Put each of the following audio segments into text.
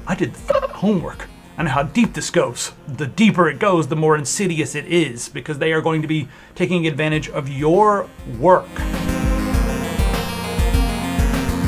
I did the homework. I know how deep this goes. The deeper it goes, the more insidious it is, because they are going to be taking advantage of your work.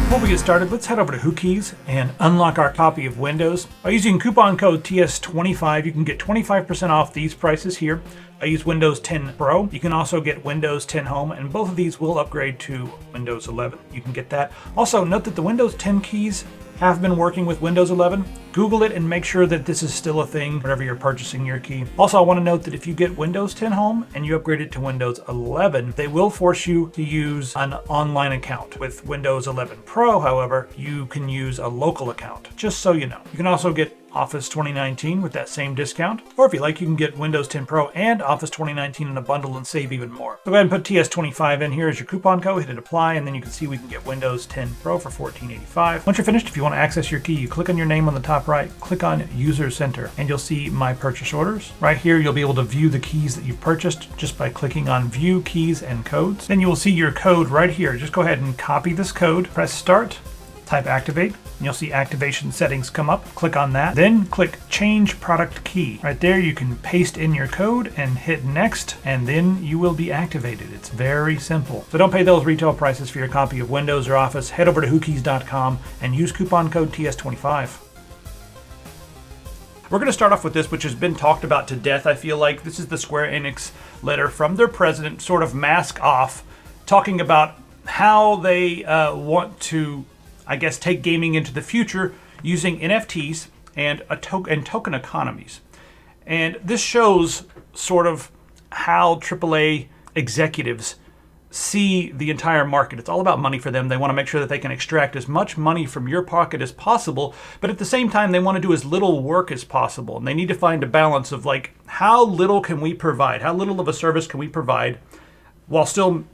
Before we get started, let's head over to WhoKeys and unlock our copy of Windows. By using coupon code TS25, you can get 25% off these prices here. I use Windows 10 Pro. You can also get Windows 10 Home, and both of these will upgrade to Windows 11. You can get that. Also, note that the Windows 10 keys have been working with Windows 11. Google it and make sure that this is still a thing whenever you're purchasing your key. Also, I want to note that if you get Windows 10 Home and you upgrade it to Windows 11, they will force you to use an online account. With Windows 11 Pro, however, you can use a local account, just so you know. You can also get Office 2019 with that same discount, or if you like, you can get Windows 10 Pro and Office 2019 in a bundle and save even more. So go ahead and put TS25 in here as your coupon code, hit apply, and then you can see we can get Windows 10 Pro for $14.85. Once you're finished, if you want to access your key, you click on your name on the top right, click on User Center, and you'll see My Purchase Orders. Right here, you'll be able to view the keys that you've purchased just by clicking on View Keys and Codes. Then you will see your code right here. Just go ahead and copy this code, press Start, type Activate, and you'll see activation settings come up. Click on that, then click Change Product Key. Right there, you can paste in your code and hit Next, and then you will be activated. It's very simple. So don't pay those retail prices for your copy of Windows or Office. Head over to whokeys.com and use coupon code TS25. We're going to start off with this, which has been talked about to death. I feel like this is the Square Enix letter from their president, sort of mask off, talking about how they want to, I guess, take gaming into the future using NFTs and token economies. And this shows sort of how AAA executives see the entire market. It's all about money for them. They want to make sure that they can extract as much money from your pocket as possible, but at the same time, they want to do as little work as possible. And they need to find a balance of like, how little can we provide? How little of a service can we provide while still,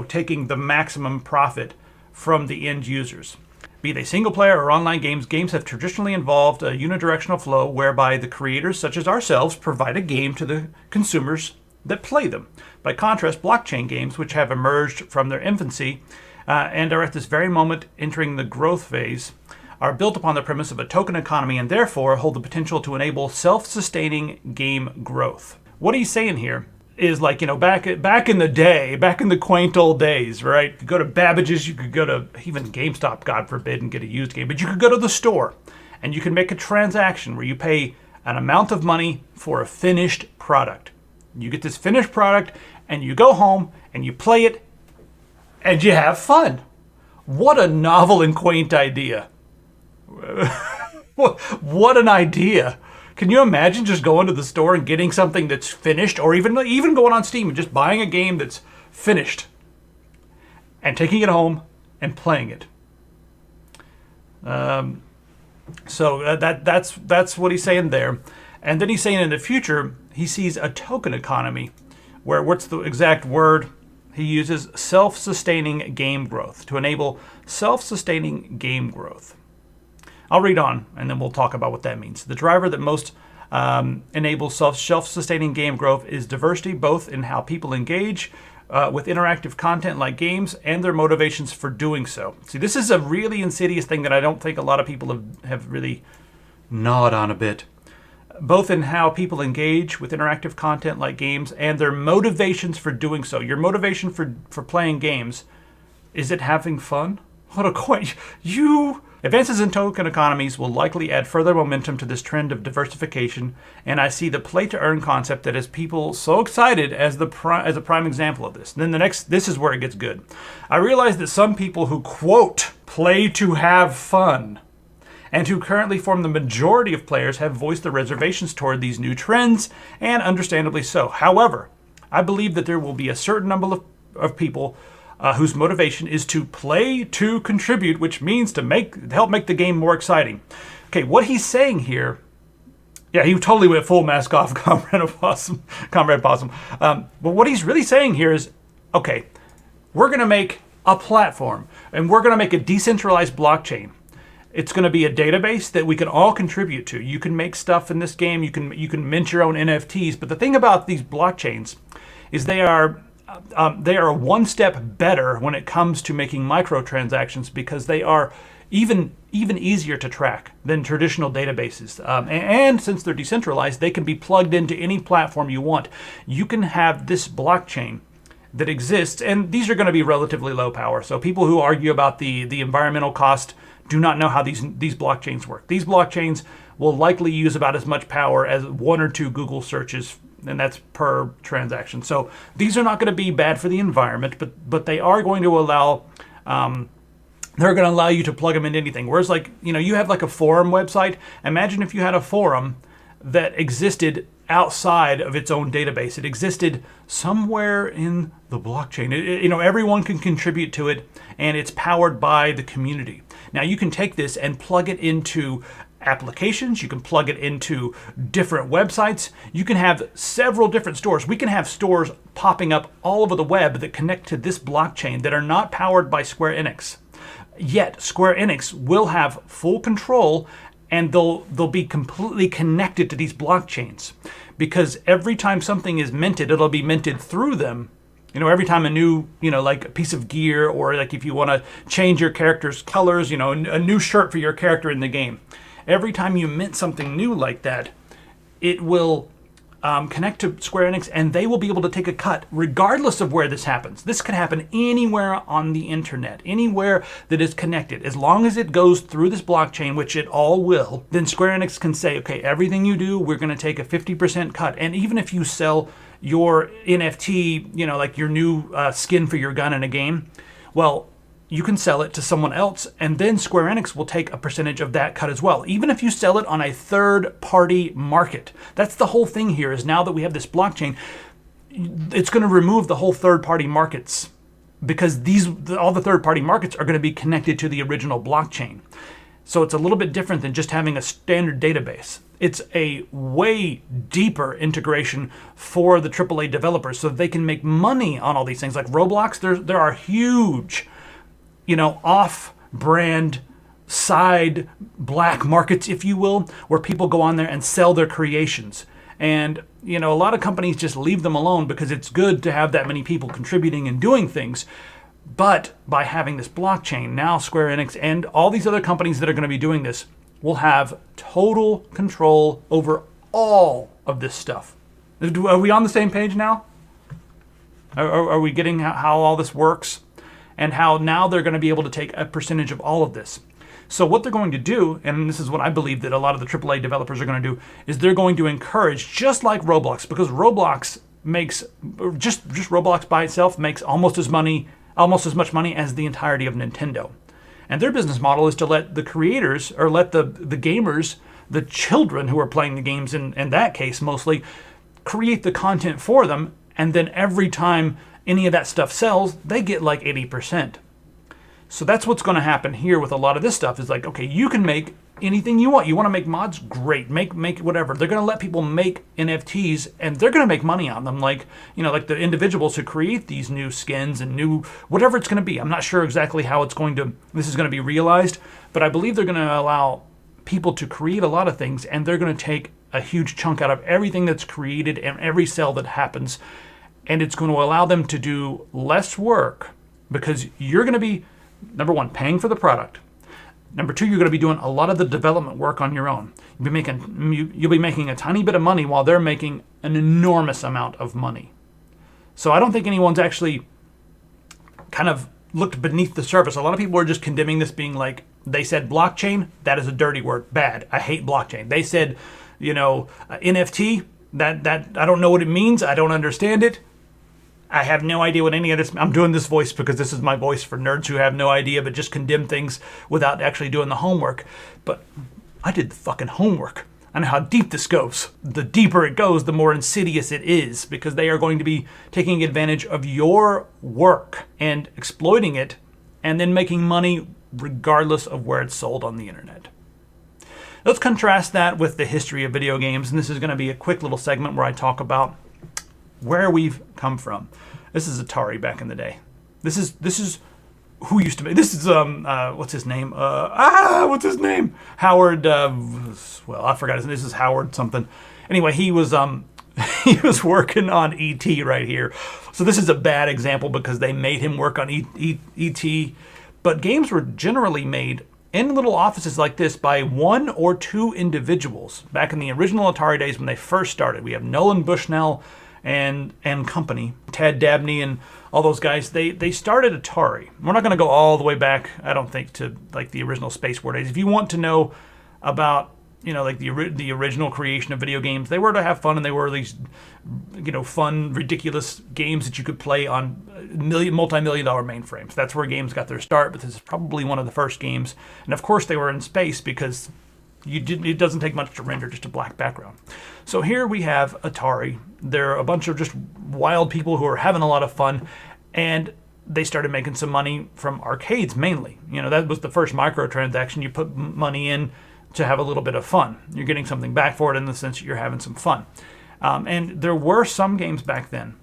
taking the maximum profit from the end users? Be they single player or online games, games have traditionally involved a unidirectional flow whereby the creators, such as ourselves, provide a game to the consumers that play them. By contrast, blockchain games, which have emerged from their infancy and are at this very moment entering the growth phase, are built upon the premise of a token economy and therefore hold the potential to enable self-sustaining game growth. What he's saying here is like, back in the day, back in the quaint old days, right? You could go to Babbage's, you could go to even GameStop, God forbid, and get a used game, but you could go to the store and you can make a transaction where you pay an amount of money for a finished product. You get this finished product and you go home and you play it and you have fun. What a novel and quaint idea. What an idea. Can you imagine just going to the store and getting something that's finished, or even going on Steam and just buying a game that's finished and taking it home and playing it? So that's what he's saying there. And then he's saying in the future, he sees a token economy where, what's the exact word he uses? Self-sustaining game growth, to enable self-sustaining game growth. I'll read on, and then we'll talk about what that means. The driver that most enables self-sustaining game growth is diversity, both in how people engage with interactive content like games and their motivations for doing so. See, this is a really insidious thing that I don't think a lot of people have really gnawed on a bit. Both in how people engage with interactive content like games and their motivations for doing so. Your motivation for playing games, is it having fun? What a quite Advances in token economies will likely add further momentum to this trend of diversification, and I see the play-to-earn concept that has people so excited as a prime example of this. And then this is where it gets good. I realize that some people who, quote, play to have fun, and who currently form the majority of players, have voiced their reservations toward these new trends, and understandably so. However, I believe that there will be a certain number of people whose motivation is to play to contribute, which means to help make the game more exciting. Okay, what he's saying here, yeah, he totally went full mask off, Comrade Possum. But what he's really saying here is, okay, we're going to make a platform, and we're going to make a decentralized blockchain. It's going to be a database that we can all contribute to. You can make stuff in this game. You can mint your own NFTs. But the thing about these blockchains is they are one step better when it comes to making microtransactions, because they are even easier to track than traditional databases. And since they're decentralized, they can be plugged into any platform you want. You can have this blockchain that exists, and these are going to be relatively low power. So people who argue about the environmental cost do not know how these blockchains work. These blockchains will likely use about as much power as 1 or 2 Google searches, and that's per transaction. So these are not going to be bad for the environment, but they are going to allow they're going to allow you to plug them into anything. Whereas, like, you have like a forum website. Imagine if you had a forum that existed outside of its own database. It existed somewhere in the blockchain. Everyone can contribute to it, and it's powered by the community. Now you can take this and plug it into applications. You can plug it into different websites. You can have several different stores. We can have stores popping up all over the web that connect to this blockchain that are not powered by Square Enix. Yet Square Enix will have full control, and they'll be completely connected to these blockchains, because every time something is minted, it'll be minted through them. Every time a new, like a piece of gear, or like if you want to change your character's colors, a new shirt for your character in the game. Every time you mint something new like that, it will connect to Square Enix, and they will be able to take a cut regardless of where this happens. This could happen anywhere on the internet, anywhere that is connected. As long as it goes through this blockchain, which it all will, then Square Enix can say, okay, everything you do, we're going to take a 50% cut. And even if you sell your NFT, like your new skin for your gun in a game, well, you can sell it to someone else, and then Square Enix will take a percentage of that cut as well, even if you sell it on a third-party market. That's the whole thing here, is now that we have this blockchain, it's going to remove the whole third-party markets, because all the third-party markets are going to be connected to the original blockchain. So it's a little bit different than just having a standard database. It's a way deeper integration for the AAA developers so that they can make money on all these things. Like Roblox, there are huge off-brand side black markets, if you will, where people go on there and sell their creations. And, a lot of companies just leave them alone because it's good to have that many people contributing and doing things. But by having this blockchain, now Square Enix and all these other companies that are going to be doing this will have total control over all of this stuff. Are we on the same page now? Are we getting how all this works? And how now they're going to be able to take a percentage of all of this. So what they're going to do, and this is what I believe that a lot of the AAA developers are going to do, is they're going to encourage, just like Roblox, because Roblox makes, just Roblox by itself makes almost as much money as the entirety of Nintendo. And their business model is to let the creators, or let the gamers, the children who are playing the games in that case mostly, create the content for them, and then every time any of that stuff sells, they get like 80%. So that's what's going to happen here with a lot of this stuff, is like, okay, you can make anything you want. You want to make mods? Great. Make whatever. They're going to let people make NFTs, and they're going to make money on them. Like, like the individuals who create these new skins and new, whatever it's going to be. I'm not sure exactly how this is going to be realized, but I believe they're going to allow people to create a lot of things, and they're going to take a huge chunk out of everything that's created and every sale that happens. And it's going to allow them to do less work, because you're going to be, number one, paying for the product. Number two, you're going to be doing a lot of the development work on your own. You'll be making a tiny bit of money while they're making an enormous amount of money. So I don't think anyone's actually kind of looked beneath the surface. A lot of people are just condemning this, being like, they said blockchain, that is a dirty word, bad. I hate blockchain. They said, NFT, that I don't know what it means. I don't understand it. I have no idea what any of this... I'm doing this voice because this is my voice for nerds who have no idea but just condemn things without actually doing the homework. But I did the fucking homework. I know how deep this goes. The deeper it goes, the more insidious it is, because they are going to be taking advantage of your work and exploiting it, and then making money regardless of where it's sold on the internet. Let's contrast that with the history of video games, and this is going to be a quick little segment where I talk about where we've come from. This is Atari back in the day. This is who used to be. This is what's his name? What's his name? Howard. Well, I forgot his name. This is Howard something. Anyway, he was he was working on ET right here. So this is a bad example because they made him work on ET. But games were generally made in little offices like this by one or two individuals. Back in the original Atari days when they first started, we have Nolan Bushnell and company, Ted Dabney and all those guys. They started Atari. We're not going to go all the way back, I don't think, to like the original Space War days. If you want to know about like the original creation of video games, they were to have fun, and they were these fun, ridiculous games that you could play on multi-million dollar mainframes. That's where games got their start, but this is probably one of the first games. And of course they were in space because it doesn't take much to render just a black background. So here we have Atari. They're a bunch of just wild people who are having a lot of fun, and they started making some money from arcades mainly. That was the first microtransaction. You put money in to have a little bit of fun. You're getting something back for it in the sense that you're having some fun. And there were some games back then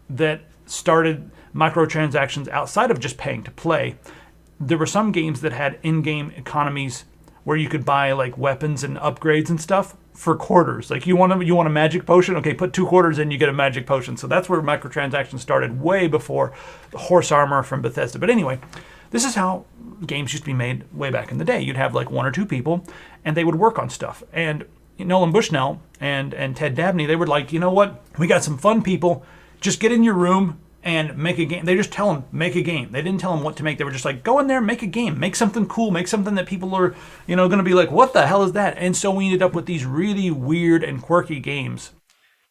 that started microtransactions outside of just paying to play. There were some games that had in-game economies where you could buy like weapons and upgrades and stuff for quarters. Like you want a magic potion? Okay, put 2 quarters in, you get a magic potion. So that's where microtransactions started, way before the horse armor from Bethesda. But anyway, this is how games used to be made way back in the day. You'd have like 1 or 2 people, and they would work on stuff. And Nolan Bushnell and Ted Dabney, they were like, you know what? We got some fun people. Just get in your room and make a game. They just tell them, make a game. They didn't tell them what to make. They were just like, go in there, make a game. Make something cool. Make something that people are, going to be like, what the hell is that? And so we ended up with these really weird and quirky games.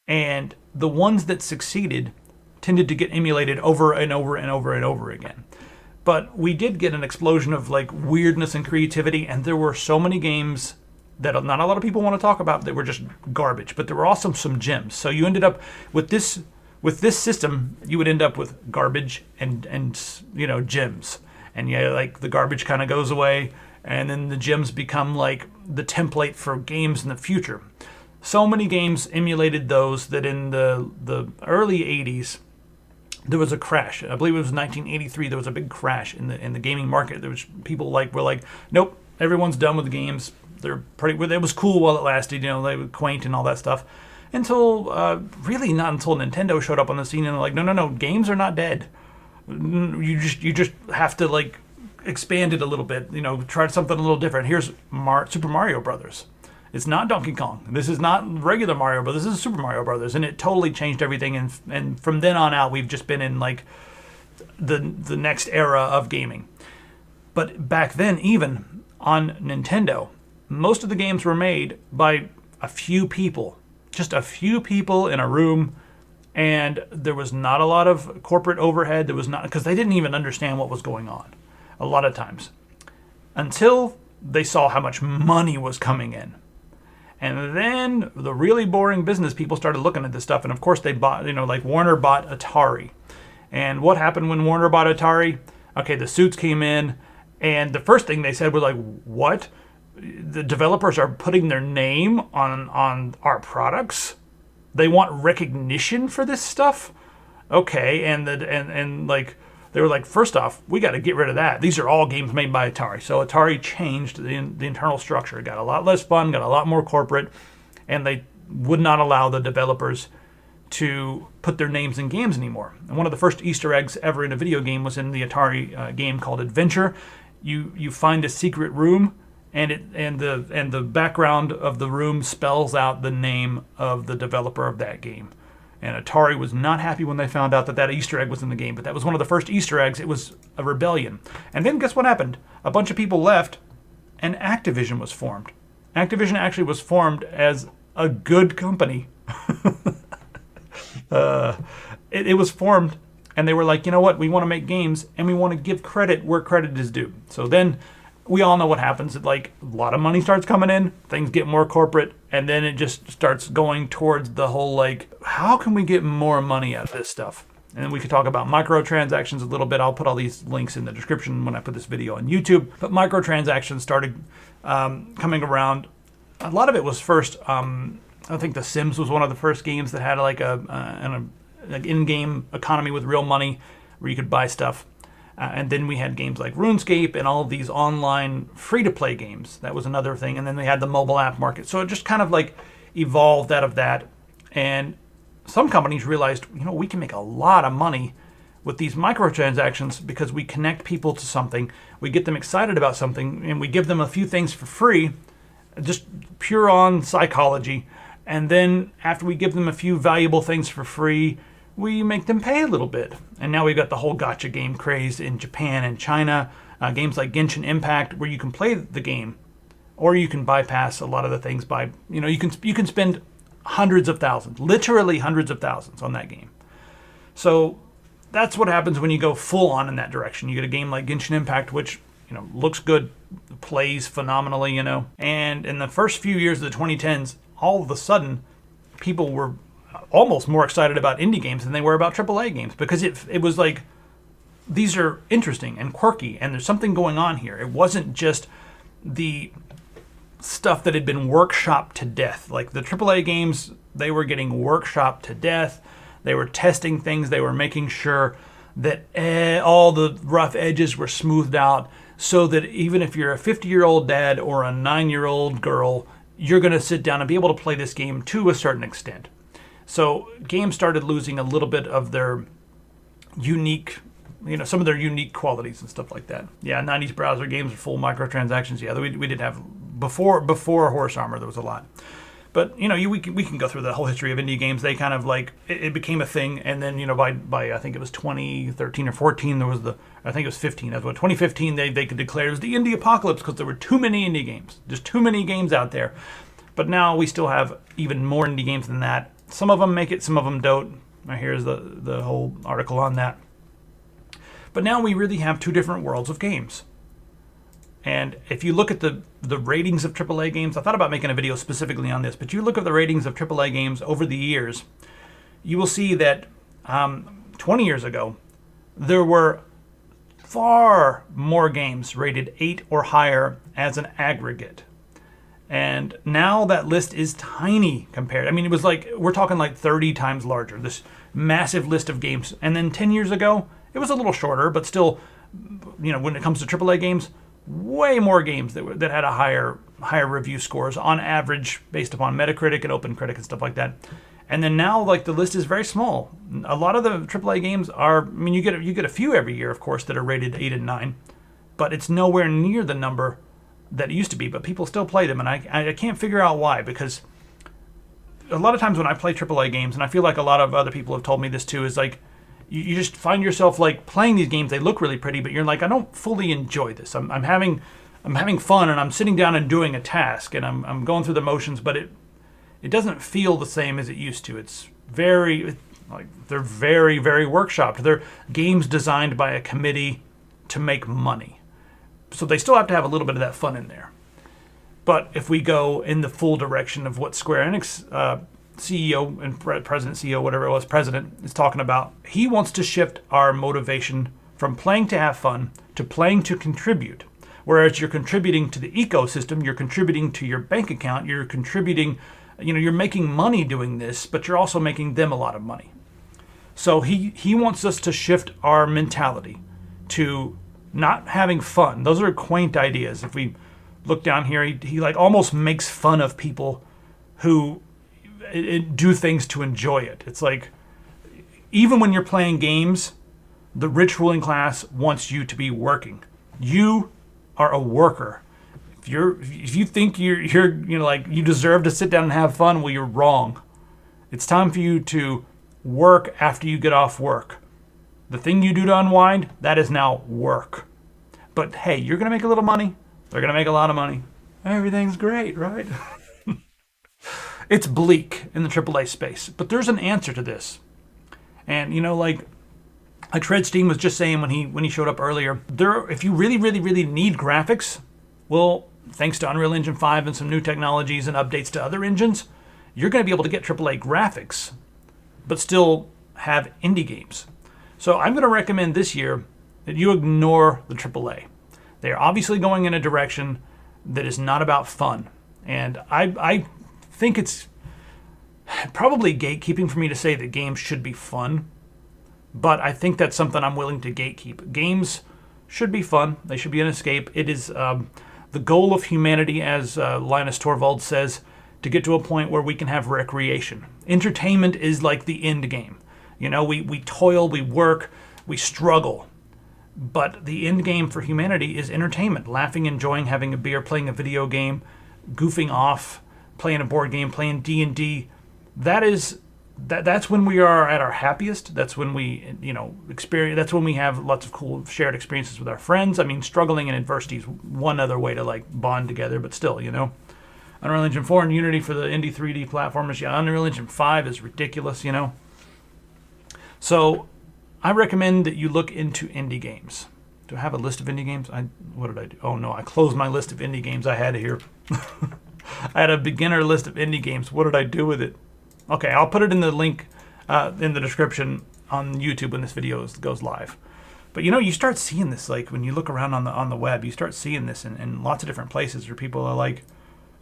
And the ones that succeeded tended to get emulated over and over and over and over again. But we did get an explosion of like weirdness and creativity, and there were so many games that not a lot of people want to talk about that were just garbage, but there were also some gems. So you ended up with this system, you would end up with garbage and gems. And like the garbage kind of goes away, and then the gems become like the template for games in the future. So many games emulated those that in the early 80s, there was a crash. I believe it was 1983. There was a big crash in the gaming market. There was people were like, nope, everyone's done with the games. They're pretty. It was cool while it lasted. They were quaint and all that stuff. Really not until Nintendo showed up on the scene, and they're like, no, games are not dead. You just have to like expand it a little bit. Try something a little different. Here's Super Mario Brothers. It's not Donkey Kong. This is not regular Mario Brothers. This is Super Mario Brothers, and it totally changed everything. And from then on out, we've just been in like the next era of gaming. But back then, even on Nintendo, most of the games were made by a few people, just a few people in a room, and there was not a lot of corporate overhead. There was not, because they didn't even understand what was going on a lot of times until they saw how much money was coming in. And then the really boring business people started looking at this stuff. And of course they bought, like Warner bought Atari. And what happened when Warner bought Atari? Okay, the suits came in, and the first thing they said was like, what? The developers are putting their name on our products? They want recognition for this stuff? Okay, and like they were like, first off, we got to get rid of that. These are all games made by Atari. So Atari changed the internal structure. It got a lot less fun, got a lot more corporate, and they would not allow the developers to put their names in games anymore. And one of the first Easter eggs ever in a video game was in the Atari game called Adventure. You find a secret room, and the background of the room spells out the name of the developer of that game. And Atari was not happy when they found out that Easter egg was in the game. But that was one of the first Easter eggs. It was a rebellion. And then guess what happened? A bunch of people left, and Activision was formed. Activision actually was formed as a good company. It was formed, and they were like, you know what? We want to make games, and we want to give credit where credit is due. So then we all know what happens. Like, a lot of money starts coming in, things get more corporate, and then it just starts going towards the whole, like, how can we get more money out of this stuff? And then we could talk about microtransactions a little bit. I'll put all these links in the description when I put this video on YouTube. But microtransactions started coming around. A lot of it was first, I think The Sims was one of the first games that had like an in-game economy with real money where you could buy stuff. And then we had games like RuneScape and all of these online free-to-play games. That was another thing. And then they had the mobile app market. So it just kind of like evolved out of that. And some companies realized, we can make a lot of money with these microtransactions because we connect people to something, we get them excited about something, and we give them a few things for free, just pure on psychology. And then after we give them a few valuable things for free, we make them pay a little bit. And now we've got the whole gacha game craze in Japan and China. Games like Genshin Impact, where you can play the game, or you can bypass a lot of the things by, you can spend hundreds of thousands, literally hundreds of thousands on that game. So that's what happens when you go full on in that direction. You get a game like Genshin Impact, which looks good, plays phenomenally, And in the first few years of the 2010s, all of a sudden, people were almost more excited about indie games than they were about AAA games, because it was like, these are interesting and quirky, and there's something going on here. It wasn't just the stuff that had been workshopped to death. Like the AAA games, they were getting workshopped to death. They were testing things. They were making sure that all the rough edges were smoothed out, so that even if you're a 50-year-old dad or a 9-year-old girl, you're going to sit down and be able to play this game to a certain extent. So games started losing a little bit of their unique, some of their unique qualities and stuff like that. Yeah, 90s browser games are full microtransactions. Yeah, we did have, before Horse Armor, there was a lot. But, we can go through the whole history of indie games. They kind of it became a thing. And then, by I think it was 2013 or 14, I think it was 15. That's what, 2015, they could declare it was the indie apocalypse because there were too many indie games. There's too many games out there. But now we still have even more indie games than that. Some of them make it, some of them don't. Here's the whole article on that. But now we really have two different worlds of games. And if you look at the ratings of AAA games, I thought about making a video specifically on this, but you look at the ratings of AAA games over the years, you will see that 20 years ago, there were far more games rated 8 or higher as an aggregate. And now that list is tiny compared. I mean, it was we're talking 30 times larger, this massive list of games. And then 10 years ago, it was a little shorter, but still, when it comes to AAA games, way more games that had a higher review scores on average based upon Metacritic and OpenCritic and stuff like that. And then now, the list is very small. A lot of the AAA games are, you get a few every year, of course, that are rated 8 and 9, but it's nowhere near the number that it used to be. But people still play them, and I can't figure out why, because a lot of times when I play AAA games, and I feel like a lot of other people have told me this too, is you just find yourself playing these games. They look really pretty, but you're I don't fully enjoy this. I'm having fun, and I'm sitting down and doing a task, and I'm going through the motions, but it doesn't feel the same as it used to. It's very they're very, very workshopped. They're games designed by a committee to make money, so they still have to have a little bit of that fun in there. But if we go in the full direction of what Square Enix CEO and president is talking about, he wants to shift our motivation from playing to have fun to playing to contribute. Whereas you're contributing to the ecosystem, you're contributing to your bank account, you're contributing, you're making money doing this, but you're also making them a lot of money. So he wants us to shift our mentality to not having fun. Those are quaint ideas. If we look down here, he almost makes fun of people who do things to enjoy it. It's even when you're playing games, the rich ruling class wants you to be working. You are a worker. If you think you're you deserve to sit down and have fun, well, you're wrong. It's time for you to work after you get off work. The thing you do to unwind, that is now work. But hey, you're gonna make a little money. They're gonna make a lot of money. Everything's great, right? It's bleak in the AAA space, but there's an answer to this. And like Treadstein was just saying when he showed up earlier, if you really, really, really need graphics, well, thanks to Unreal Engine 5 and some new technologies and updates to other engines, you're going to be able to get AAA graphics, but still have indie games. So I'm going to recommend this year that you ignore the AAA. They are obviously going in a direction that is not about fun. And I think it's probably gatekeeping for me to say that games should be fun, but I think that's something I'm willing to gatekeep. Games should be fun. They should be an escape. It is the goal of humanity, as Linus Torvalds says, to get to a point where we can have recreation. Entertainment is like the end game. We toil, we work, We struggle. But the end game for humanity is entertainment, laughing, enjoying, having a beer, playing a video game, goofing off, playing a board game, playing D&D. That's when we are at our happiest. That's when we, experience. That's when we have lots of cool shared experiences with our friends. I mean, struggling in adversity is one other way to like bond together, but still, Unreal Engine 4 and Unity for the indie 3D platformers. Yeah, Unreal Engine 5 is ridiculous, So I recommend that you look into indie games. Do I have a list of indie games? What did I do? Oh no, I closed my list of indie games I had here. I had a beginner list of indie games. What did I do with it? Okay, I'll put it in the link in the description on YouTube when this video goes live. But you start seeing this, like when you look around on the web, you start seeing this in lots of different places where people are like,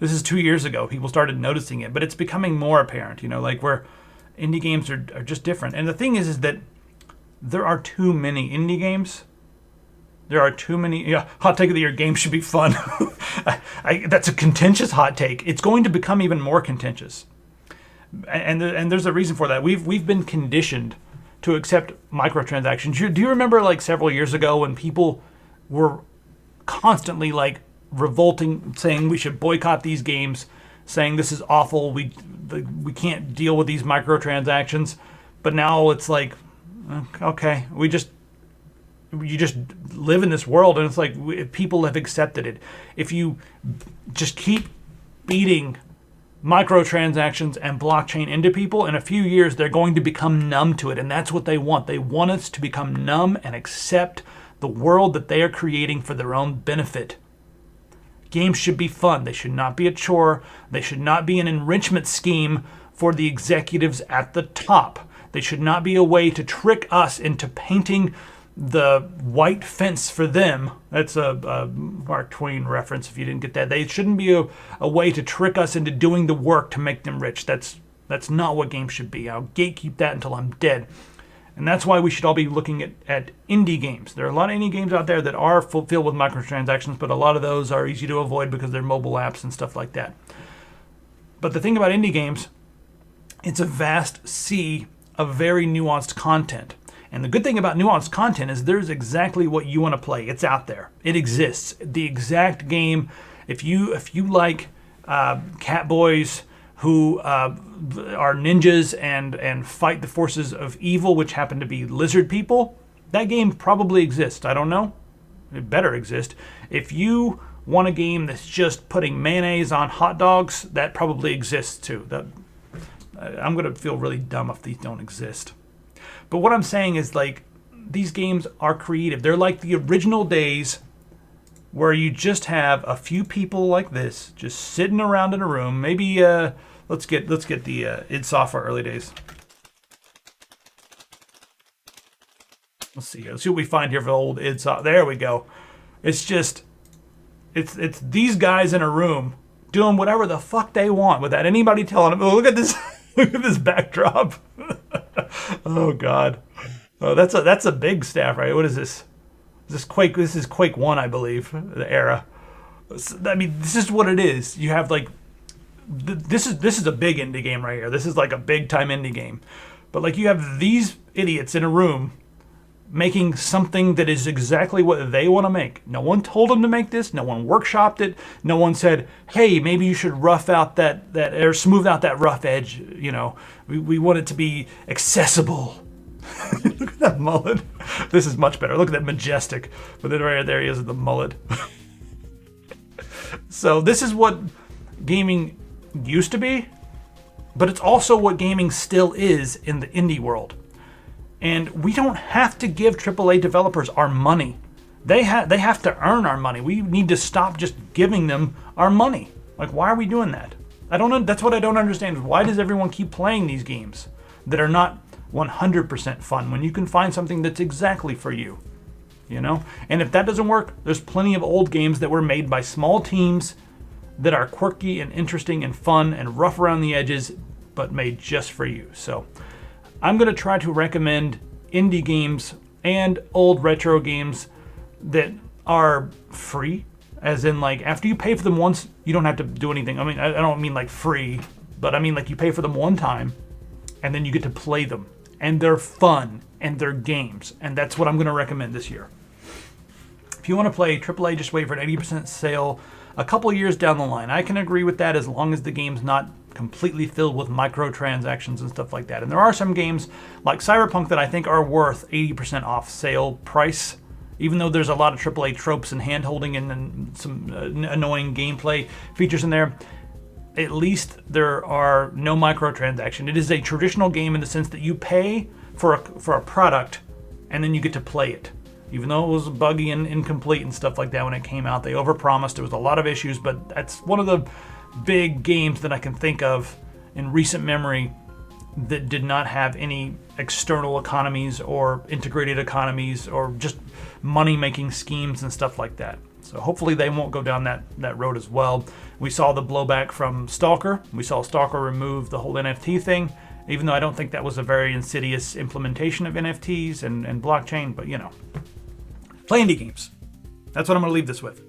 this is 2 years ago, people started noticing it, but it's becoming more apparent, like where indie games are just different. And the thing is that there are too many indie games. There are too many. Yeah, hot take of the year: games should be fun. That's a contentious hot take. It's going to become even more contentious, and there's a reason for that. We've been conditioned to accept microtransactions. Do you remember like several years ago when people were constantly like revolting, saying we should boycott these games, saying this is awful. We can't deal with these microtransactions. But now it's like, okay, you just live in this world, and it's like people have accepted it. If you just keep beating microtransactions and blockchain into people, in a few years they're going to become numb to it, and that's what they want. They want us to become numb and accept the world that they are creating for their own benefit. Games should be fun. They should not be a chore. They should not be an enrichment scheme for the executives at the top. They should not be a way to trick us into painting the white fence for them. That's a Mark Twain reference if you didn't get that. They shouldn't be a way to trick us into doing the work to make them rich. That's not what games should be. I'll gatekeep that until I'm dead. And that's why we should all be looking at indie games. There are a lot of indie games out there that are filled with microtransactions, but a lot of those are easy to avoid because they're mobile apps and stuff like that. But the thing about indie games, it's a vast sea of very nuanced content. And the good thing about nuanced content is there's exactly what you want to play. It's out there. It exists. The exact game. If you like cat boys who are ninjas and fight the forces of evil, which happen to be lizard people, that game probably exists. I don't know. It better exist. If you want a game that's just putting mayonnaise on hot dogs, that probably exists too. I'm going to feel really dumb if these don't exist. But what I'm saying is, like, these games are creative. They're like the original days where you just have a few people like this just sitting around in a room. Maybe let's get the id Software early days. Let's see what we find here for the old id Software. There we go. It's these guys in a room doing whatever the fuck they want without anybody telling them. Oh, look at this. Look at this backdrop. Oh God. Oh, that's a big staff, right? What is this? This is Quake 1, I believe, the era. I mean, this is what it is. You have like this is a big indie game right here. This is like a big time indie game. But like you have these idiots in a room making something that is exactly what they want to make. No one told them to make this. No one workshopped it. No one said, hey, maybe you should rough out that or smooth out that rough edge. We want it to be accessible. Look at that mullet. This is much better. Look at that majestic. But then right there he is with the mullet. So this is what gaming used to be, but it's also what gaming still is in the indie world. And we don't have to give AAA developers our money. They have to earn our money. We need to stop just giving them our money. Like, why are we doing that? That's what I don't understand. Why does everyone keep playing these games that are not 100% fun when you can find something that's exactly for you? And if that doesn't work, there's plenty of old games that were made by small teams that are quirky and interesting and fun and rough around the edges, but made just for you. So I'm going to try to recommend indie games and old retro games that are free, as in like after you pay for them once, you don't have to do anything. I mean, I don't mean like free, but I mean like you pay for them one time and then you get to play them and they're fun, and they're games, and that's what I'm going to recommend this year. If you want to play AAA, just wait for an 80% sale a couple years down the line. I can agree with that as long as the game's not completely filled with microtransactions and stuff like that. And there are some games like Cyberpunk that I think are worth 80% off sale price, even though there's a lot of AAA tropes and hand-holding and some annoying gameplay features in there. At least there are no microtransaction. It is a traditional game in the sense that you pay for a product and then you get to play it. Even though it was buggy and incomplete and stuff like that when it came out, they overpromised. There was a lot of issues, but that's one of the big games that I can think of in recent memory that did not have any external economies or integrated economies or just money-making schemes and stuff like that. So hopefully they won't go down that road as well. We saw the blowback from Stalker. We saw Stalker remove the whole NFT thing, even though I don't think that was a very insidious implementation of NFTs and blockchain, but you know. Play indie games. That's what I'm going to leave this with.